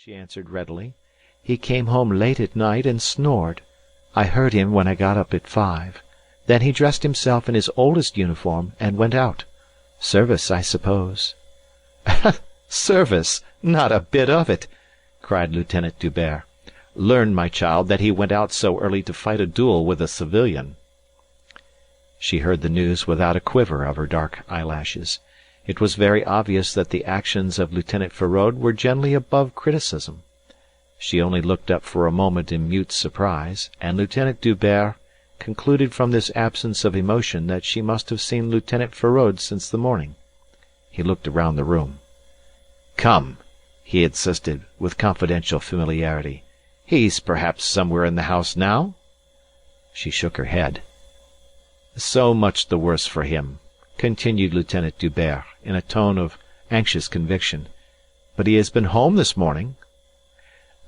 she answered readily. "He came home late at night and snored. I heard him when I got up at 5. Then he dressed himself in his oldest uniform and went out. Service, I suppose." "Service! Not a bit of it!" cried Lieutenant D'Hubert. "Learn, my child, that he went out so early to fight a duel with a civilian." She heard the news without a quiver of her dark eyelashes. It was very obvious that the actions of Lieutenant Feraud were generally above criticism. She only looked up for a moment in mute surprise, and Lieutenant D'Hubert concluded from this absence of emotion that she must have seen Lieutenant Feraud since the morning. He looked around the room. "Come," he insisted, with confidential familiarity. "He's perhaps somewhere in the house now?" She shook her head. "So much the worse for him," continued Lieutenant D'Hubert, in a tone of anxious conviction. "But he has been home this morning."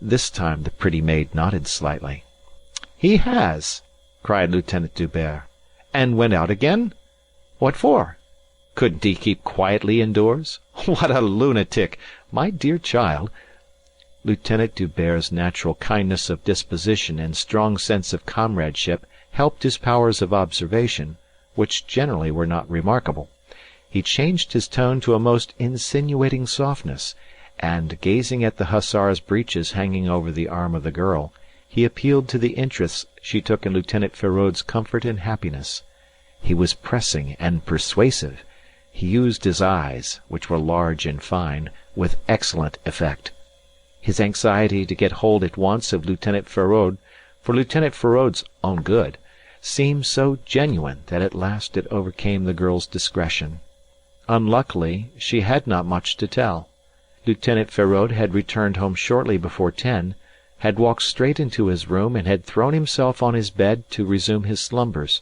This time the pretty maid nodded slightly. "He has!" cried Lieutenant D'Hubert. "And went out again? What for? Couldn't he keep quietly indoors? What a lunatic! My dear child!" Lieutenant D'Hubert's natural kindness of disposition and strong sense of comradeship helped his powers of observation, which generally were not remarkable. He changed his tone to a most insinuating softness, and, gazing at the hussar's breeches hanging over the arm of the girl, he appealed to the interest she took in Lieutenant Feraud's comfort and happiness. He was pressing and persuasive. He used his eyes, which were large and fine, with excellent effect. His anxiety to get hold at once of Lieutenant Feraud, for Lieutenant Feraud's own good, seemed so genuine that at last it overcame the girl's discretion. Unluckily, she had not much to tell. Lieutenant Feraud had returned home shortly before 10, had walked straight into his room, and had thrown himself on his bed to resume his slumbers.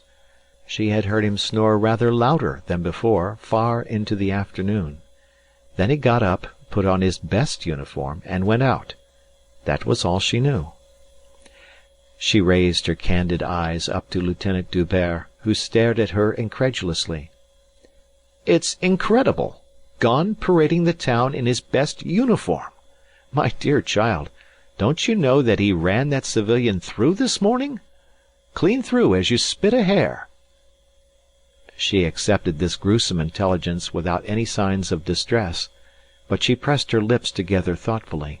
She had heard him snore rather louder than before, far into the afternoon. Then he got up, put on his best uniform, and went out. That was all she knew. She raised her candid eyes up to Lieutenant D'Hubert, who stared at her incredulously. "It's incredible! Gone parading the town in his best uniform! My dear child, don't you know that he ran that civilian through this morning? Clean through as you spit a hair!" She accepted this gruesome intelligence without any signs of distress, but she pressed her lips together thoughtfully.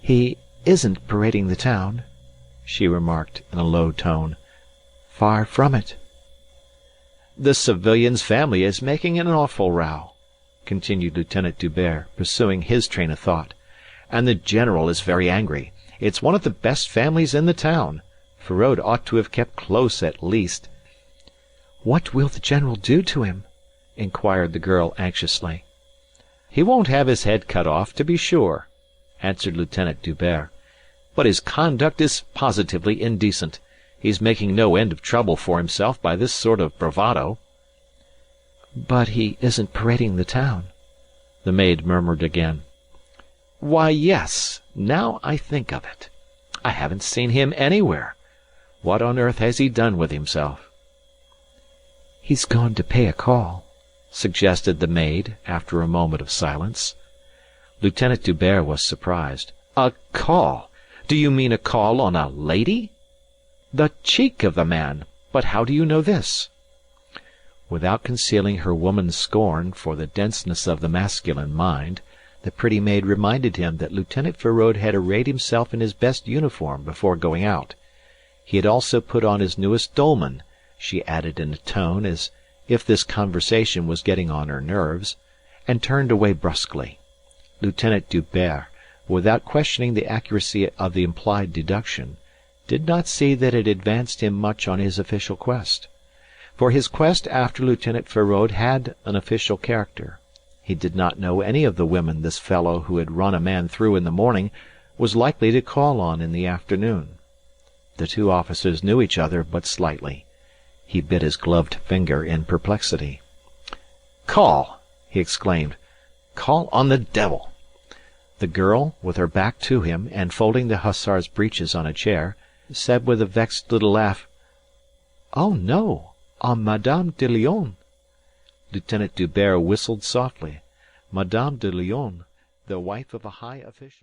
"He isn't parading the town," she remarked in a low tone. "Far from it." "The civilian's family is making an awful row," continued Lieutenant D'Hubert, pursuing his train of thought. "And the general is very angry. It's one of the best families in the town. Feraud ought to have kept close at least." "What will the general do to him?" inquired the girl anxiously. "He won't have his head cut off, to be sure," answered Lieutenant D'Hubert. "But his conduct is positively indecent. He's making no end of trouble for himself by this sort of bravado." "But he isn't parading the town," the maid murmured again. "Why, yes, now I think of it. I haven't seen him anywhere. What on earth has he done with himself?" "He's gone to pay a call," suggested the maid, after a moment of silence. Lieutenant D'Hubert was surprised. "A call? Do you mean a call on a lady?" "The cheek of the man! But how do you know this?" Without concealing her woman's scorn for the denseness of the masculine mind, the pretty maid reminded him that Lieutenant Feraud had arrayed himself in his best uniform before going out. He had also put on his newest dolman, she added in a tone as if this conversation was getting on her nerves, and turned away brusquely. Lieutenant D'Hubert, without questioning the accuracy of the implied deduction, did not see that it advanced him much on his official quest. For his quest after Lieutenant Feraud had an official character. He did not know any of the women this fellow who had run a man through in the morning was likely to call on in the afternoon. The two officers knew each other but slightly. He bit his gloved finger in perplexity. "Call!" he exclaimed. "Call on the devil!" The girl, with her back to him and folding the hussar's breeches on a chair, said with a vexed little laugh, "Oh, no, on Madame de Lyon." Lieutenant D'Hubert whistled softly. Madame de Lyon, the wife of a high official.